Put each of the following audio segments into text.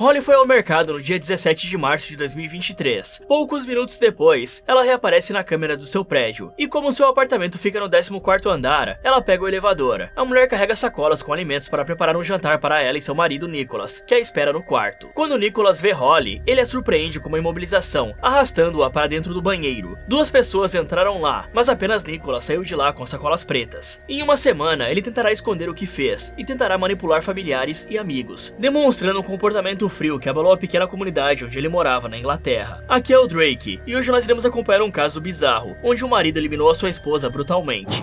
Holly foi ao mercado no dia 17 de março de 2023. Poucos minutos depois, ela reaparece na câmera do seu prédio, e como seu apartamento fica no 14º andar, ela pega o elevador. A mulher carrega sacolas com alimentos para preparar um jantar para ela e seu marido Nicholas, que a espera no quarto. Quando Nicholas vê Holly, ele a surpreende com uma imobilização, arrastando-a para dentro do banheiro. Duas pessoas entraram lá, mas apenas Nicholas saiu de lá com sacolas pretas. Em uma semana, ele tentará esconder o que fez e tentará manipular familiares e amigos, demonstrando um comportamento frio que abalou a pequena comunidade onde ele morava na Inglaterra. Aqui é o Drake, e hoje nós iremos acompanhar um caso bizarro, onde o marido eliminou a sua esposa brutalmente.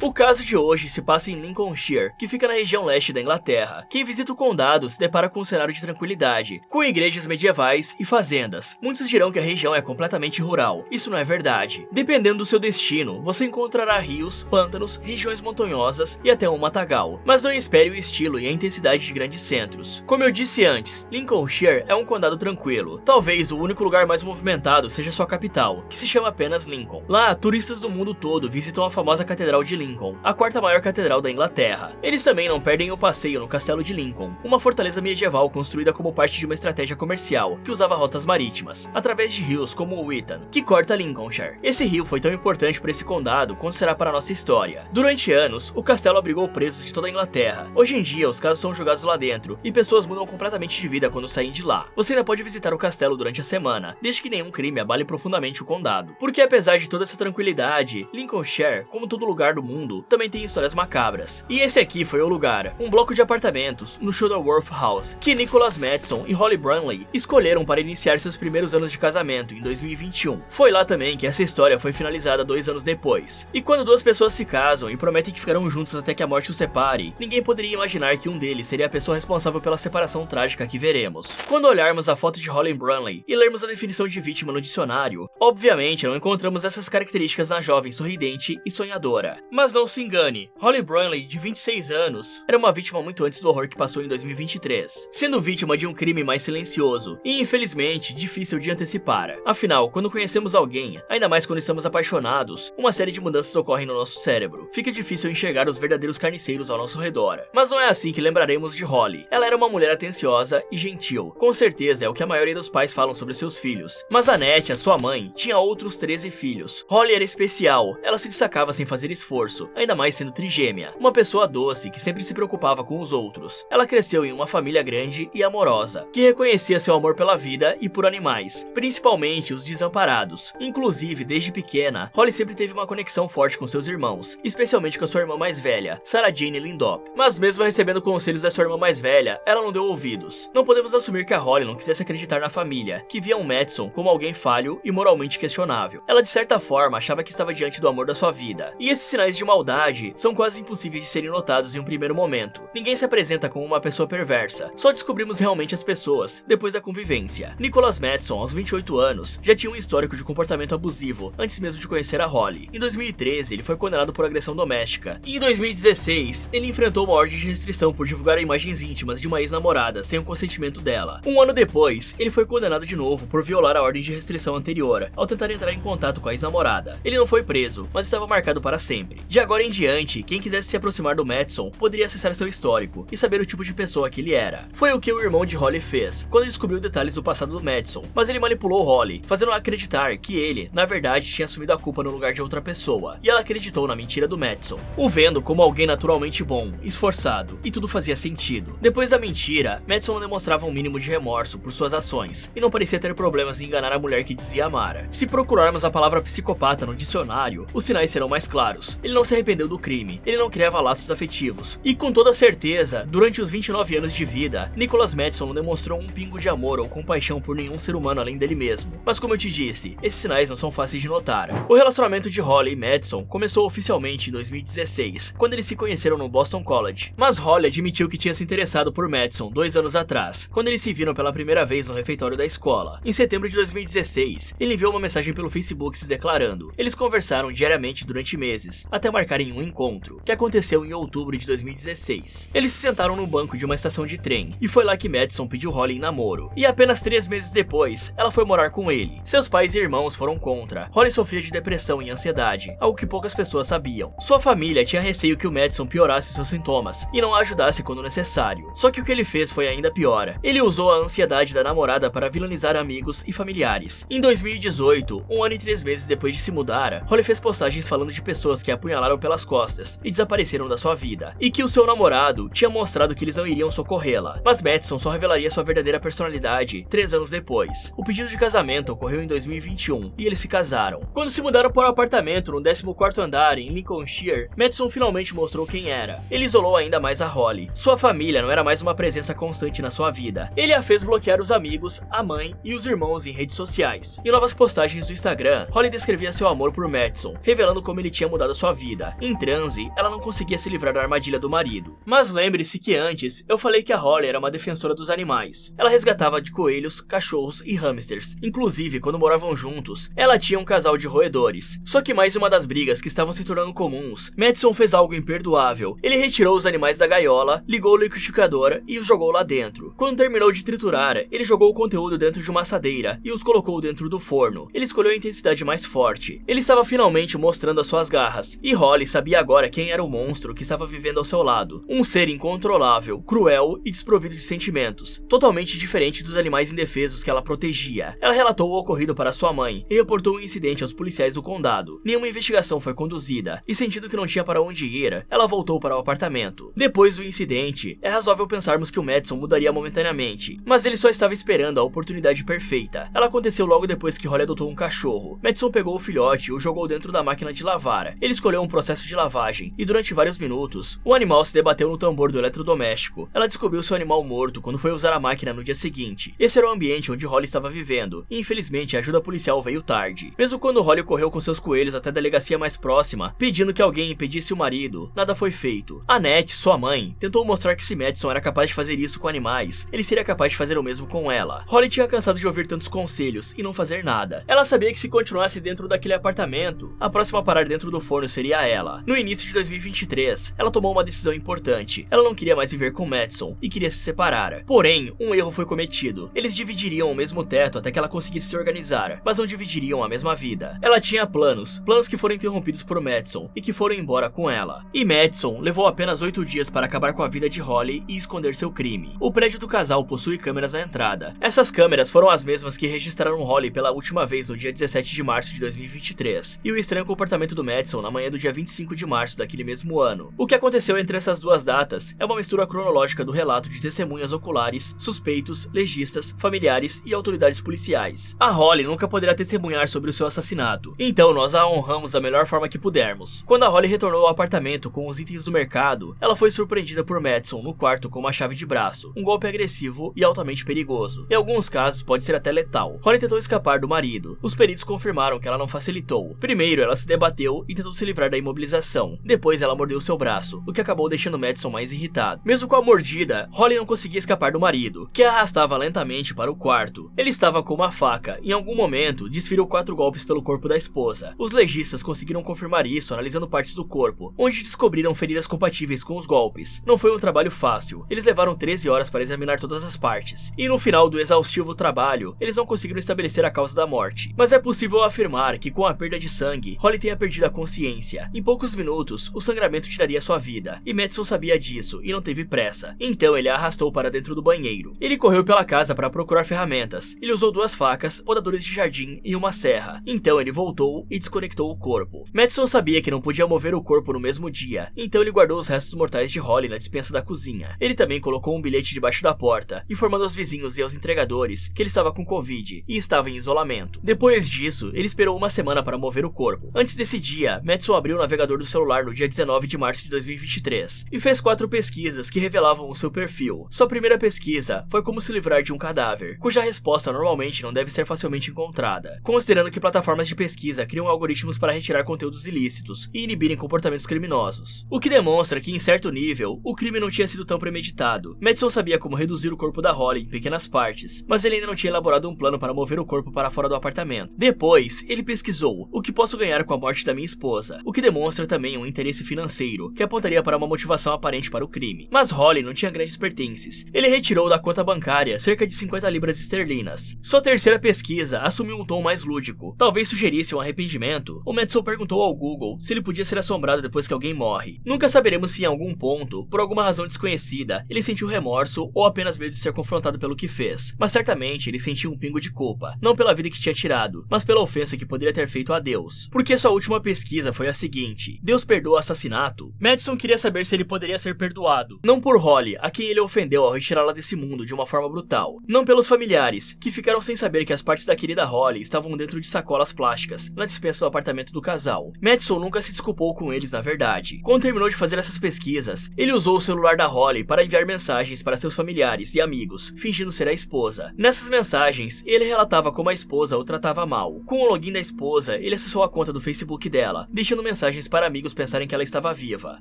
O caso de hoje se passa em Lincolnshire, que fica na região leste da Inglaterra. Quem visita o condado se depara com um cenário de tranquilidade, com igrejas medievais e fazendas. Muitos dirão que a região é completamente rural. Isso não é verdade. Dependendo do seu destino, você encontrará rios, pântanos, regiões montanhosas e até um matagal. Mas não espere o estilo e a intensidade de grandes centros. Como eu disse antes, Lincolnshire é um condado tranquilo. Talvez o único lugar mais movimentado seja sua capital, que se chama apenas Lincoln. Lá, turistas do mundo todo visitam a famosa Catedral de Lincoln, a quarta maior catedral da Inglaterra. Eles também não perdem o passeio no Castelo de Lincoln, uma fortaleza medieval construída como parte de uma estratégia comercial que usava rotas marítimas, através de rios como o Witham, que corta Lincolnshire. Esse rio foi tão importante para esse condado quanto será para a nossa história. Durante anos, o castelo abrigou presos de toda a Inglaterra. Hoje em dia, os casos são jogados lá dentro e pessoas mudam completamente de vida quando saem de lá. Você ainda pode visitar o castelo durante a semana, desde que nenhum crime abale profundamente o condado. Porque apesar de toda essa tranquilidade, Lincolnshire, como todo lugar do mundo, também tem histórias macabras. E esse aqui foi o lugar, um bloco de apartamentos no Shuttleworth House, que Nicholas Madison e Holly Brumley escolheram para iniciar seus primeiros anos de casamento em 2021. Foi lá também que essa história foi finalizada 2 anos depois. E quando duas pessoas se casam e prometem que ficarão juntos até que a morte os separe, ninguém poderia imaginar que um deles seria a pessoa responsável pela separação trágica que veremos. Quando olharmos a foto de Holly Brumley e lermos a definição de vítima no dicionário, obviamente não encontramos essas características na jovem sorridente e sonhadora. Mas não se engane, Holly Brumley, de 26 anos, era uma vítima muito antes do horror que passou em 2023, sendo vítima de um crime mais silencioso e, infelizmente, difícil de antecipar. Afinal, quando conhecemos alguém, ainda mais quando estamos apaixonados, uma série de mudanças ocorrem no nosso cérebro. Fica difícil enxergar os verdadeiros carniceiros ao nosso redor. Mas não é assim que lembraremos de Holly. Ela era uma mulher atenciosa e gentil. Com certeza é o que a maioria dos pais falam sobre seus filhos. Mas Annette, a sua mãe, tinha outros 13 filhos. Holly era especial, ela se destacava sem fazer esforço, ainda mais sendo trigêmea, uma pessoa doce que sempre se preocupava com os outros. Ela cresceu em uma família grande e amorosa, que reconhecia seu amor pela vida e por animais, principalmente os desamparados. Inclusive, desde pequena, Holly sempre teve uma conexão forte com seus irmãos, especialmente com a sua irmã mais velha, Sarah Jane Lindop. Mas mesmo recebendo conselhos da sua irmã mais velha, ela não deu ouvidos. Não podemos assumir que a Holly não quisesse acreditar na família, que via um Madison como alguém falho e moralmente questionável. Ela de certa forma achava que estava diante do amor da sua vida. E esses sinais de maldade são quase impossíveis de serem notados em um primeiro momento. Ninguém se apresenta como uma pessoa perversa, só descobrimos realmente as pessoas depois da convivência. Nicholas Madison, aos 28 anos, já tinha um histórico de comportamento abusivo antes mesmo de conhecer a Holly. Em 2013, ele foi condenado por agressão doméstica. E em 2016, ele enfrentou uma ordem de restrição por divulgar imagens íntimas de uma ex-namorada sem o consentimento dela. Um ano depois, ele foi condenado de novo por violar a ordem de restrição anterior, ao tentar entrar em contato com a ex-namorada. Ele não foi preso, mas estava marcado para sempre. De agora em diante, quem quisesse se aproximar do Madison poderia acessar seu histórico e saber o tipo de pessoa que ele era. Foi o que o irmão de Holly fez, quando descobriu detalhes do passado do Madison, mas ele manipulou Holly, fazendo-a acreditar que ele, na verdade, tinha assumido a culpa no lugar de outra pessoa, e ela acreditou na mentira do Madison, o vendo como alguém naturalmente bom, esforçado, e tudo fazia sentido. Depois da mentira, Madison não demonstrava um mínimo de remorso por suas ações, e não parecia ter problemas em enganar a mulher que dizia amar. Se procurarmos a palavra psicopata no dicionário, os sinais serão mais claros. Ele não se arrependeu do crime, ele não criava laços afetivos, e com toda certeza, durante os 29 anos de vida, Nicholas Madison não demonstrou um pingo de amor ou compaixão por nenhum ser humano além dele mesmo. Mas como eu te disse, esses sinais não são fáceis de notar. O relacionamento de Holly e Madison começou oficialmente em 2016, quando eles se conheceram no Boston College. Mas Holly admitiu que tinha se interessado por Madison 2 anos atrás, quando eles se viram pela primeira vez no refeitório da escola. Em setembro de 2016, ele enviou uma mensagem pelo Facebook se declarando. Eles conversaram diariamente durante meses, até marcarem um encontro, que aconteceu em outubro de 2016. Eles se sentaram no banco de uma estação de trem, e foi lá que Madison pediu Holly em namoro. E apenas 3 meses depois, ela foi morar com ele. Seus pais e irmãos foram contra. Holly sofria de depressão e ansiedade, algo que poucas pessoas sabiam. Sua família tinha receio que o Madison piorasse seus sintomas e não a ajudasse quando necessário. Só que o que ele fez foi ainda pior. Ele usou a ansiedade da namorada para vilanizar amigos e familiares. Em 2018, 1 ano e 3 meses depois de se mudar, Holly fez postagens falando de pessoas que a apunhalaram pelas costas e desapareceram da sua vida, e que o seu namorado tinha mostrado que eles não iriam socorrê-la. Mas Madison só revelaria sua verdadeira personalidade 3 anos depois. O pedido de casamento ocorreu em 2021 e eles se casaram. Quando se mudaram para o apartamento no 14º andar em Lincolnshire, Madison finalmente mostrou quem era. Ele isolou ainda mais a Holly. Sua família não era mais uma presença constante na sua vida. Ele a fez bloquear os amigos, a mãe e os irmãos em redes sociais. Em novas postagens do Instagram, Holly descrevia seu amor por Madison, revelando como ele tinha mudado sua vida. Em transe, ela não conseguia se livrar da armadilha do marido. Mas lembre-se que antes, eu falei que a Holly era uma defensora dos animais. Ela resgatava de coelhos, cachorros e hamsters. Inclusive, quando moravam juntos, ela tinha um casal de roedores. Só que mais uma das brigas que estavam se tornando comuns, Madison fez algo imperdoável. Ele retirou os animais da gaiola, ligou o liquidificador e os jogou lá dentro. Quando terminou de triturar, ele jogou o conteúdo dentro de uma assadeira e os colocou dentro do forno. Ele escolheu a intensidade mais forte. Ele estava finalmente mostrando as suas garras, e Holly sabia agora quem era o monstro que estava vivendo ao seu lado. Um ser incontrolável, cruel e desprovido de sentimentos, totalmente diferente dos animais indefesos que ela protegia. Ela relatou o ocorrido para sua mãe e reportou o incidente aos policiais do condado. Nenhuma investigação foi conduzida, e sentindo que não tinha para onde ir, ela voltou para o apartamento. Depois do incidente, é razoável pensarmos que o Madison mudaria momentaneamente, mas ele só estava esperando a oportunidade perfeita. Ela aconteceu logo depois que Holly adotou um cachorro. Madison pegou o filhote e o jogou dentro da máquina de lavar. Ele escolheu um processo de lavagem, e durante vários minutos, o animal se debateu no tambor do eletrodoméstico. Ela descobriu seu animal morto quando foi usar a máquina no dia seguinte. Esse era o ambiente onde Holly estava vivendo, e infelizmente a ajuda policial veio tarde. Mesmo quando Holly correu com seus coelhos até a delegacia mais próxima, pedindo que alguém impedisse o marido, nada foi feito. Annette, sua mãe, tentou mostrar que se Madison era capaz de fazer isso com animais, ele seria capaz de fazer o mesmo com ela. Holly tinha cansado de ouvir tantos conselhos e não fazer nada. Ela sabia que se continuasse dentro daquele apartamento, a próxima a parar dentro do forno seria ela. No início de 2023, ela tomou uma decisão importante. Ela não queria mais viver com Madison e queria se separar. Porém, um erro foi cometido. Eles dividiriam o mesmo teto até que ela conseguisse se organizar, mas não dividiriam a mesma vida. Ela tinha planos que foram interrompidos por Madison e que foram embora com ela. E Madison levou apenas 8 dias para acabar com a vida de Holly e esconder seu crime. O prédio do casal possui câmeras na entrada. Essas câmeras foram as mesmas que registraram Holly pela última vez no dia 17 de março de 2023, e o estranho comportamento do Madison na manhã do dia 25 de março daquele mesmo ano. O que aconteceu entre essas duas datas é uma mistura cronológica do relato de testemunhas oculares, suspeitos, legistas, familiares e autoridades policiais. A Holly nunca poderá testemunhar sobre o seu assassinato, então nós a honramos da melhor forma que pudermos. Quando a Holly retornou ao apartamento com os itens do mercado, ela foi surpreendida por Madison no quarto com uma chave de braço, um golpe agressivo e altamente perigoso. Em alguns casos pode ser até letal. Holly tentou escapar do marido. Os peritos confirmaram que ela não facilitou. Primeiro ela se debateu e tentou se livrar da imobilização. Depois ela mordeu seu braço, o que acabou deixando Madison mais irritado. Mesmo com a mordida, Holly não conseguia escapar do marido, que a arrastava lentamente para o quarto. Ele estava com uma faca e em algum momento desferiu 4 golpes pelo corpo da esposa. Os legistas conseguiram confirmar isso analisando partes do corpo, onde descobriram feridas compatíveis com os golpes. Não foi um trabalho fácil. Eles levaram 13 horas para examinar todas as partes. E no final do exaustivo trabalho, eles não conseguiram estabelecer a causa da morte. Mas é possível afirmar que com a perda de sangue, Holly tenha perdido a consciência. Em poucos minutos, o sangramento tiraria sua vida. E Madison sabia disso e não teve pressa. Então ele a arrastou para dentro do banheiro. Ele correu pela casa para procurar ferramentas. Ele usou 2 facas, podadores de jardim e uma serra. Então ele voltou e desconectou o corpo. Madison sabia que não podia mover o corpo no mesmo dia, então ele guardou os restos mortais de Holly na despensa da cozinha. Ele também colocou um bilhete debaixo da porta, informando aos vizinhos e aos entregadores que ele estava com Covid e estava em isolamento. Depois disso, ele esperou uma semana para mover o corpo. Antes desse dia, Madison abriu o navegador do celular no dia 19 de março de 2023 e fez 4 pesquisas que revelavam o seu perfil. Sua primeira pesquisa foi como se livrar de um cadáver, cuja resposta normalmente não deve ser facilmente encontrada, considerando que plataformas de pesquisa criam algoritmos para retirar conteúdos ilícitos e inibirem comportamentos criminosos. O que demonstra que, em certo nível, o crime não tinha sido tão premeditado. Madison sabia como reduzir o corpo da Holly em pequenas partes, mas ele ainda não tinha elaborado um plano para mover o corpo para fora do apartamento. Depois, ele pesquisou: o que posso ganhar com a morte da minha esposa? O que que demonstra também um interesse financeiro, que apontaria para uma motivação aparente para o crime. Mas Holly não tinha grandes pertences. Ele retirou da conta bancária cerca de 50 libras esterlinas. Sua terceira pesquisa assumiu um tom mais lúdico. Talvez sugerisse um arrependimento. O Madison perguntou ao Google se ele podia ser assombrado depois que alguém morre. Nunca saberemos se em algum ponto, por alguma razão desconhecida, ele sentiu remorso ou apenas medo de ser confrontado pelo que fez. Mas certamente ele sentiu um pingo de culpa, não pela vida que tinha tirado, mas pela ofensa que poderia ter feito a Deus. Porque sua última pesquisa foi a seguinte: Deus perdoa o assassinato? Madison queria saber se ele poderia ser perdoado, não por Holly, a quem ele ofendeu ao retirá-la desse mundo de uma forma brutal, não pelos familiares, que ficaram sem saber que as partes da querida Holly estavam dentro de sacolas plásticas, na despensa do apartamento do casal. Madison nunca se desculpou com eles, na verdade. Quando terminou de fazer essas pesquisas, ele usou o celular da Holly para enviar mensagens para seus familiares e amigos, fingindo ser a esposa. Nessas mensagens, ele relatava como a esposa o tratava mal. Com o login da esposa, ele acessou a conta do Facebook dela, deixando mensagens para amigos pensarem que ela estava viva.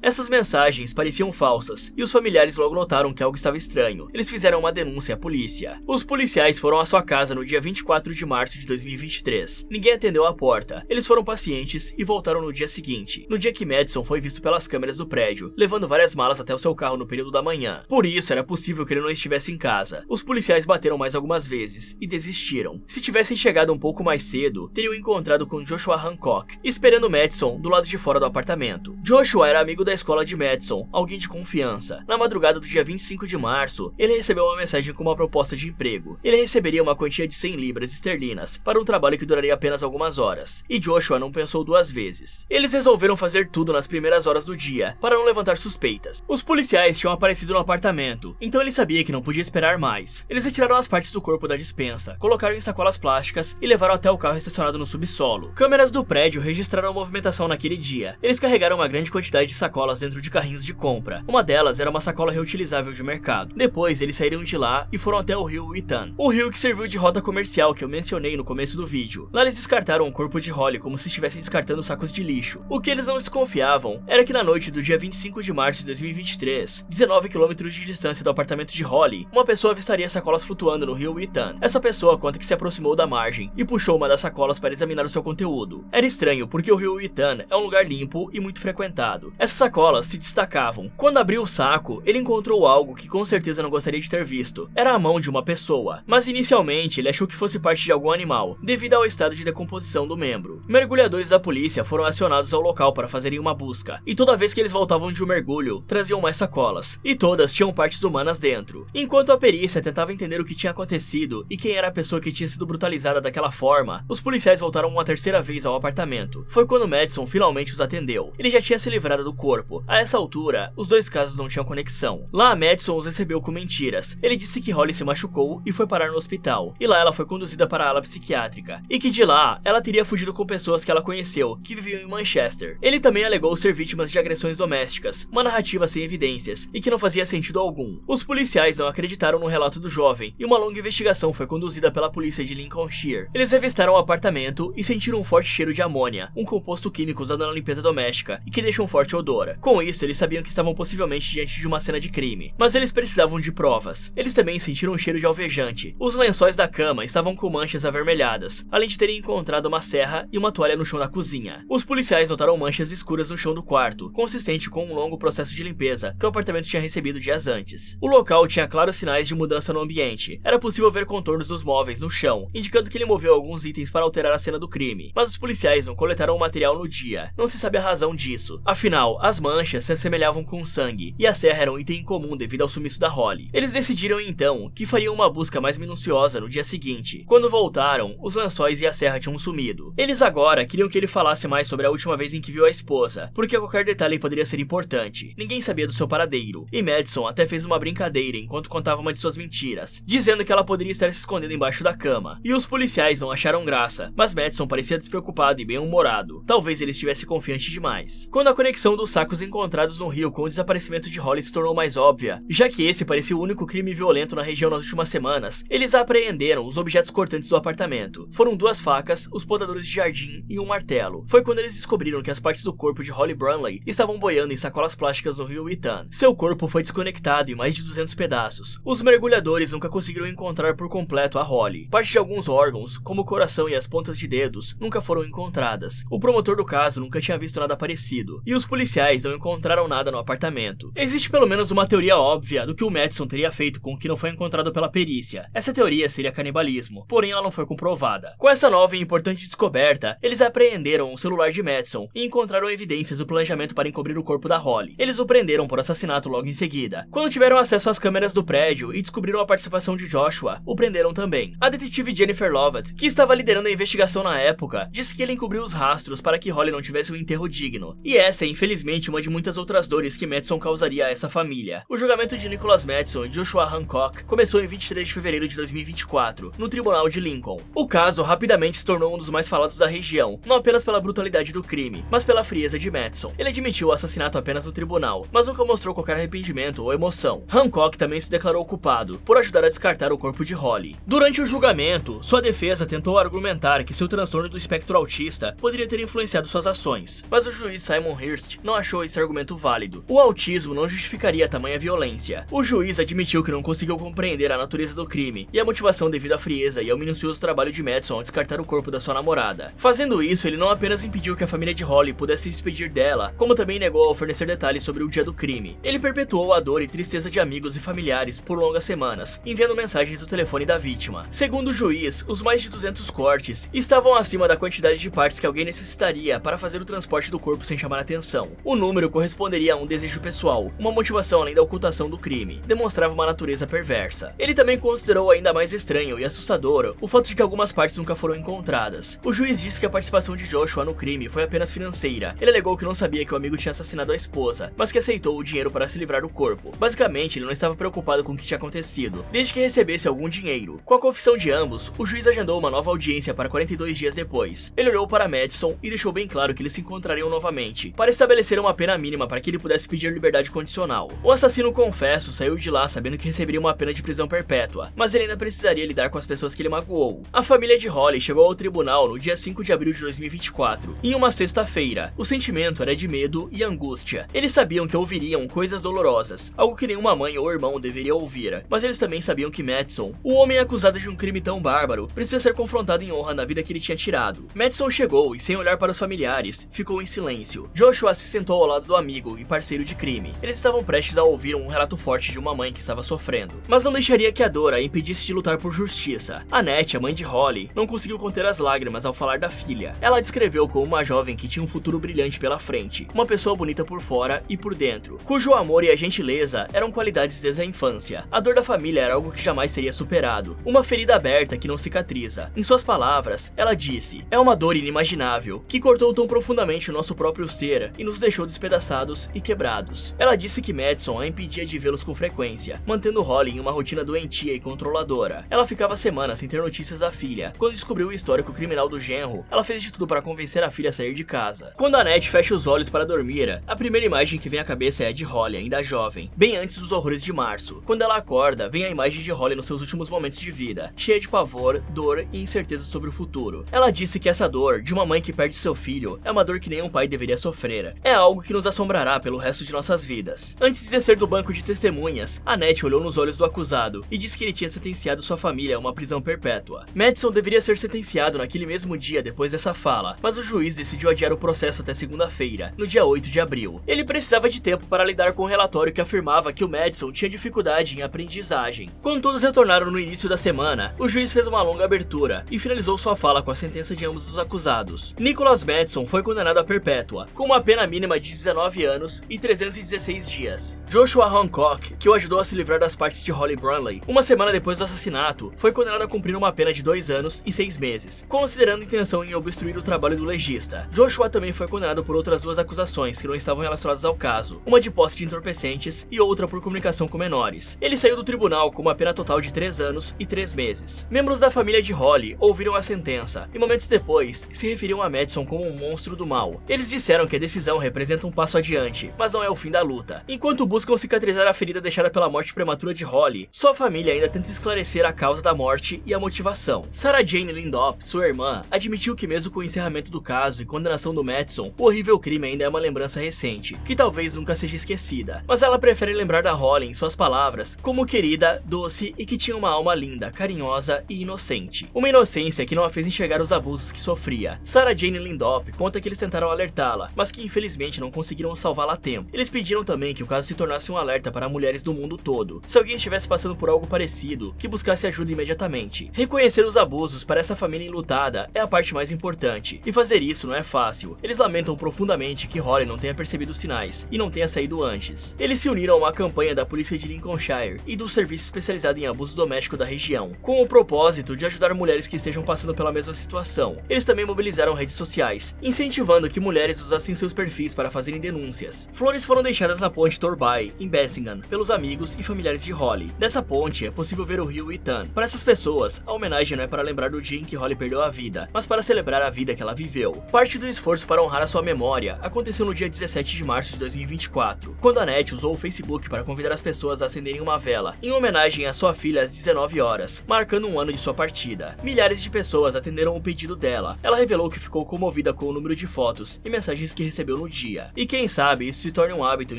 Essas mensagens pareciam falsas, e os familiares logo notaram que algo estava estranho. Eles fizeram uma denúncia à polícia. Os policiais foram à sua casa no dia 24 de março de 2023. Ninguém atendeu à porta. Eles foram pacientes e voltaram no dia seguinte, no dia que Madison foi visto pelas câmeras do prédio, levando várias malas até o seu carro no período da manhã. Por isso, era possível que ele não estivesse em casa. Os policiais bateram mais algumas vezes e desistiram. Se tivessem chegado um pouco mais cedo, teriam encontrado com Joshua Hancock, esperando Madison do lado de fora do apartamento. Joshua era amigo da escola de Madison, alguém de confiança. Na madrugada do dia 25 de março, ele recebeu uma mensagem com uma proposta de emprego. Ele receberia uma quantia de 100 libras esterlinas para um trabalho que duraria apenas algumas horas. E Joshua não pensou duas vezes. Eles resolveram fazer tudo nas primeiras horas do dia, para não levantar suspeitas. Os policiais tinham aparecido no apartamento, então ele sabia que não podia esperar mais. Eles retiraram as partes do corpo da despensa, colocaram em sacolas plásticas e levaram até o carro estacionado no subsolo. Câmeras do prédio registraram a movimentação naquele dia. Eles carregaram uma grande quantidade de sacolas dentro de carrinhos de compra. Uma delas era uma sacola reutilizável de mercado. Depois, eles saíram de lá e foram até o rio Witan, o rio que serviu de rota comercial que eu mencionei no começo do vídeo. Lá eles descartaram o corpo de Holly como se estivessem descartando sacos de lixo. O que eles não desconfiavam era que na noite do dia 25 de março de 2023, 19 km de distância do apartamento de Holly, uma pessoa avistaria sacolas flutuando no rio Witan. Essa pessoa conta que se aproximou da margem e puxou uma das sacolas para examinar o seu conteúdo. Era estranho porque o rio Witan é um lugar limpo e muito frequentado. Essas sacolas se destacavam. Quando abriu o saco, ele encontrou algo que com certeza não gostaria de ter visto. Era a mão de uma pessoa, mas inicialmente ele achou que fosse parte de algum animal, devido ao estado de decomposição do membro. Mergulhadores da polícia foram acionados ao local para fazerem uma busca, e toda vez que eles voltavam de um mergulho, traziam mais sacolas, e todas tinham partes humanas dentro. Enquanto a perícia tentava entender o que tinha acontecido e quem era a pessoa que tinha sido brutalizada daquela forma, os policiais voltaram uma terceira vez ao apartamento. Foi quando Madison finalmente os atendeu. Ele já tinha se livrado do corpo. A essa altura, os dois casos não tinham conexão. Lá, Madison os recebeu com mentiras. Ele disse que Holly se machucou e foi parar no hospital, e lá ela foi conduzida para a ala psiquiátrica, e que de lá, ela teria fugido com pessoas que ela conheceu, que viviam em Manchester. Ele também alegou ser vítimas de agressões domésticas, uma narrativa sem evidências, e que não fazia sentido algum. Os policiais não acreditaram no relato do jovem, e uma longa investigação foi conduzida pela polícia de Lincolnshire. Eles revistaram o apartamento e sentiram um forte cheiro de amônia, um composto químico usado na limpeza doméstica, e que deixa um forte odor. Com isso, eles sabiam que estavam possivelmente diante de uma cena de crime, mas eles precisavam de provas. Eles também sentiram um cheiro de alvejante. Os lençóis da cama estavam com manchas avermelhadas, além de terem encontrado uma serra e uma toalha no chão da cozinha. Os policiais notaram manchas escuras no chão do quarto, consistente com um longo processo de limpeza que o apartamento tinha recebido dias antes. O local tinha claros sinais de mudança no ambiente. Era possível ver contornos dos móveis no chão, indicando que ele moveu alguns itens para alterar a cena do crime, mas os policiais não coletaram o material no dia. Não se sabe a razão disso. Afinal, as manchas se assemelhavam com sangue, e a serra era um item incomum devido ao sumiço da Holly. Eles decidiram então que fariam uma busca mais minuciosa no dia seguinte. Quando voltaram, os lençóis e a serra tinham sumido. Eles agora queriam que ele falasse mais sobre a última vez em que viu a esposa, porque qualquer detalhe poderia ser importante. Ninguém sabia do seu paradeiro, e Madison até fez uma brincadeira enquanto contava uma de suas mentiras, dizendo que ela poderia estar se escondendo embaixo da cama. E os policiais não acharam graça, mas Madison parecia despreocupado e bem-humorado. Talvez ele estivesse confiante demais. Quando a conexão dos sacos encontrados no rio com o desaparecimento de Holly se tornou mais óbvia, já que esse parecia o único crime violento na região nas últimas semanas, eles apreenderam os objetos cortantes do apartamento. Foram 2 facas, os podadores de jardim e um martelo. Foi quando eles descobriram que as partes do corpo de Holly Brumley estavam boiando em sacolas plásticas no rio Witan. Seu corpo foi desconectado em mais de 200 pedaços. Os mergulhadores nunca conseguiram encontrar por completo a Holly. Parte de alguns órgãos, como o coração e as pontas de dedos, nunca foram encontradas. O promotor do caso nunca nunca tinha visto nada parecido, e os policiais não encontraram nada no apartamento. Existe pelo menos uma teoria óbvia do que o Madison teria feito com o que não foi encontrado pela perícia. Essa teoria seria canibalismo, porém ela não foi comprovada. Com essa nova e importante descoberta, eles apreenderam o celular de Madison e encontraram evidências do planejamento para encobrir o corpo da Holly. Eles o prenderam por assassinato logo em seguida. Quando tiveram acesso às câmeras do prédio e descobriram a participação de Joshua, o prenderam também. A detetive Jennifer Lovett, que estava liderando a investigação na época, disse que ele encobriu os rastros para que Holly não tivesse um enterro digno. E essa é infelizmente uma de muitas outras dores que Madison causaria a essa família. O julgamento de Nicholas Madison e Joshua Hancock começou em 23 de fevereiro de 2024, no Tribunal de Lincoln. O caso rapidamente se tornou um dos mais falados da região, não apenas pela brutalidade do crime, mas pela frieza de Madison. Ele admitiu o assassinato apenas no tribunal, mas nunca mostrou qualquer arrependimento ou emoção. Hancock também se declarou culpado por ajudar a descartar o corpo de Holly. Durante o julgamento, sua defesa tentou argumentar que seu transtorno do espectro autista poderia ter influenciado suas ações, mas o juiz Simon Hirst não achou esse argumento válido. O autismo não justificaria tamanha violência. O juiz admitiu que não conseguiu compreender a natureza do crime e a motivação devido à frieza e ao minucioso trabalho de Madison ao descartar o corpo da sua namorada. Fazendo isso, ele não apenas impediu que a família de Holly pudesse se despedir dela, como também negou ao fornecer detalhes sobre o dia do crime. Ele perpetuou a dor e tristeza de amigos e familiares por longas semanas, enviando mensagens do telefone da vítima. Segundo o juiz, os mais de 200 cortes estavam acima da quantidade de partes que alguém necessitaria para fazer o transporte do corpo sem chamar atenção. O número corresponderia a um desejo pessoal, uma motivação além da ocultação do crime. Demonstrava uma natureza perversa. Ele também considerou ainda mais estranho e assustador o fato de que algumas partes nunca foram encontradas. O juiz disse que a participação de Joshua no crime foi apenas financeira. Ele alegou que não sabia que o amigo tinha assassinado a esposa, mas que aceitou o dinheiro para se livrar do corpo. Basicamente, ele não estava preocupado com o que tinha acontecido, desde que recebesse algum dinheiro. Com a confissão de ambos, o juiz agendou uma nova audiência para 42 dias depois. Ele olhou para Madison e deixou bem claro que eles se encontrariam novamente, para estabelecer uma pena mínima para que ele pudesse pedir liberdade condicional. O assassino confesso saiu de lá sabendo que receberia uma pena de prisão perpétua, mas ele ainda precisaria lidar com as pessoas que ele magoou. A família de Holly chegou ao tribunal no dia 5 de abril de 2024, em uma sexta-feira. O sentimento era de medo e angústia. Eles sabiam que ouviriam coisas dolorosas, algo que nenhuma mãe ou irmão deveria ouvir, mas eles também sabiam que Madison, o homem acusado de um crime tão bárbaro, precisa ser confrontado em honra na vida que ele tinha tirado. Madison chegou e, sem olhar para os familiares, ficou em silêncio. Joshua se sentou ao lado do amigo e parceiro de crime. Eles estavam prestes a ouvir um relato forte de uma mãe que estava sofrendo, mas não deixaria que a dor a impedisse de lutar por justiça. Annette, a mãe de Holly, não conseguiu conter as lágrimas ao falar da filha. Ela a descreveu como uma jovem que tinha um futuro brilhante pela frente, uma pessoa bonita por fora e por dentro, cujo amor e a gentileza eram qualidades desde a infância. A dor da família era algo que jamais seria superado, uma ferida aberta que não cicatriza. Em suas palavras, ela disse: "É uma dor inimaginável, que cortou tão profundamente o nosso próprio ser e nos deixou despedaçados e quebrados." Ela disse que Madison a impedia de vê-los com frequência, mantendo Holly em uma rotina doentia e controladora. Ela ficava semanas sem ter notícias da filha. Quando descobriu o histórico criminal do genro, ela fez de tudo para convencer a filha a sair de casa. Quando Annette fecha os olhos para dormir, a primeira imagem que vem à cabeça é a de Holly, ainda jovem, bem antes dos horrores de março. Quando ela acorda, vem a imagem de Holly nos seus últimos momentos de vida, cheia de pavor, dor e incerteza sobre o futuro. Ela disse que essa dor, de uma mãe que perde seu filho, é uma dor que nenhum pai deveria sofrer. É algo que nos assombrará pelo resto de nossas vidas. Antes de descer do banco de testemunhas, Annette olhou nos olhos do acusado e disse que ele tinha sentenciado sua família a uma prisão perpétua. Madison deveria ser sentenciado naquele mesmo dia depois dessa fala, mas o juiz decidiu adiar o processo até segunda-feira, no dia 8 de abril. Ele precisava de tempo para lidar com o relatório que afirmava que o Madison tinha dificuldade em aprendizagem. Quando todos retornaram no início da semana, o juiz fez uma longa abertura e finalizou sua fala com a sentença de ambos os acusados. Nicholas Madison foi condenado à perpétua, com uma pena mínima de 19 anos e 316 dias. Joshua Hancock, que o ajudou a se livrar das partes de Holly Brunley, uma semana depois do assassinato, foi condenado a cumprir uma pena de 2 anos e 6 meses, considerando intenção em obstruir o trabalho do legista. Joshua também foi condenado por outras 2 acusações que não estavam relacionadas ao caso, uma de posse de entorpecentes e outra por comunicação com menores. Ele saiu do tribunal com uma pena total de 3 anos e 3 meses. Membros da família de Holly ouviram a sentença e momentos depois se referiam a Madison como um monstro do mal. Eles disseram que a decisão representa um passo adiante, mas não é o fim da luta. Enquanto buscam cicatrizar a ferida deixada pela morte prematura de Holly, sua família ainda tenta esclarecer a causa da morte e a motivação. Sarah Jane Lindop, sua irmã, admitiu que mesmo com o encerramento do caso e condenação do Madison, o horrível crime ainda é uma lembrança recente, que talvez nunca seja esquecida. Mas ela prefere lembrar da Holly, em suas palavras, como querida, doce e que tinha uma alma linda, carinhosa e inocente. Uma inocência que não a fez enxergar os abusos que sofria. Sarah Jane Lindop conta conta que eles tentaram alertá-la, mas que infelizmente não conseguiram salvá-la a tempo. Eles pediram também que o caso se tornasse um alerta para mulheres do mundo todo. Se alguém estivesse passando por algo parecido, que buscasse ajuda imediatamente. Reconhecer os abusos para essa família enlutada é a parte mais importante, e fazer isso não é fácil. Eles lamentam profundamente que Holly não tenha percebido os sinais e não tenha saído antes. Eles se uniram a uma campanha da polícia de Lincolnshire e do serviço especializado em abuso doméstico da região, com o propósito de ajudar mulheres que estejam passando pela mesma situação. Eles também mobilizaram redes sociais, incentivando que mulheres usassem seus perfis para fazerem denúncias. Flores foram deixadas na ponte Torby, em Bassingham, pelos amigos e familiares de Holly. Dessa ponte é possível ver o rio Itan. Para essas pessoas, a homenagem não é para lembrar do dia em que Holly perdeu a vida, mas para celebrar a vida que ela viveu. Parte do esforço para honrar a sua memória aconteceu no dia 17 de março de 2024, quando a NET usou o Facebook para convidar as pessoas a acenderem uma vela, em homenagem à sua filha às 19 horas, marcando um ano de sua partida. Milhares de pessoas atenderam o pedido dela. Ela revelou que ficou comovida com o número de fotos e mensagens que recebeu no dia. E quem sabe isso se torne um hábito em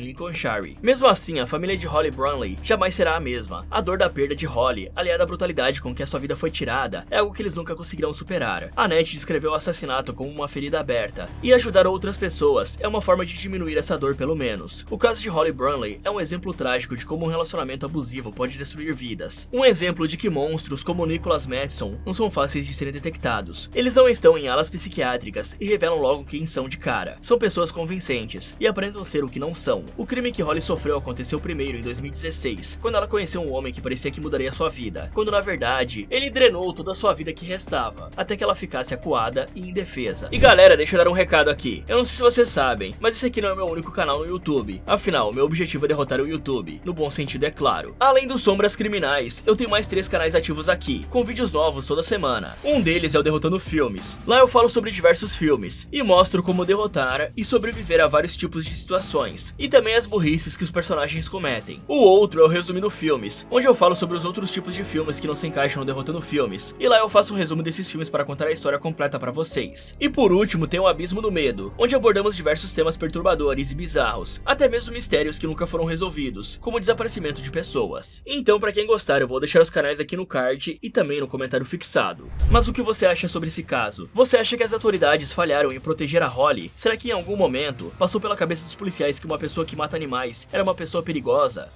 Lincolnshire. Mesmo assim, a família de Holly Brumley jamais será a mesma. A dor da perda de Holly, aliada à brutalidade com que a sua vida foi tirada, é algo que eles nunca conseguirão superar. A NET descreveu o assassinato como uma ferida aberta, e ajudar outras pessoas é uma forma de diminuir essa dor pelo menos. O caso de Holly Brumley é um exemplo trágico de como um relacionamento abusivo pode destruir vidas. Um exemplo de que monstros como Nicholas Madison não são fáceis de serem detectados. Eles não estão em alas psiquiátricas e revelam logo quem são de cara. São pessoas convincentes e aparentam ser o que não são. O crime que Holly sofreu aconteceu primeiro em 2016, quando ela conheceu um homem que parecia que mudaria sua vida, quando na verdade ele drenou toda a sua vida que restava, até que ela ficasse acuada e indefesa. E galera, deixa eu dar um recado aqui. Eu não sei se vocês sabem, mas esse aqui não é o meu único canal no YouTube. Afinal, meu objetivo é derrotar o YouTube, no bom sentido é claro. Além dos Sombras Criminais, eu tenho mais 3 canais ativos aqui, com vídeos novos toda semana. Um deles é o Derrotando Filmes. Lá eu falo sobre diversos filmes, e mostro como derrotar e sobreviver a vários tipos de situações, e também as burrices que os personagens cometem. O outro é o Resumindo Filmes, onde eu falo sobre os outros tipos de filmes que não se encaixam no Derrotando Filmes, e lá eu faço um resumo desses filmes para contar a história completa para vocês. E por último tem o Abismo do Medo, onde abordamos diversos temas perturbadores e bizarros, até mesmo mistérios que nunca foram resolvidos, como o desaparecimento de pessoas. Então, para quem gostar, eu vou deixar os canais aqui no card e também no comentário fixado. Mas o que você acha sobre esse caso? Você acha que as autoridades falharam em proteger a Holly? Será que em algum momento passou pela cabeça dos policiais que uma pessoa que mata animais era uma pessoa perigosa?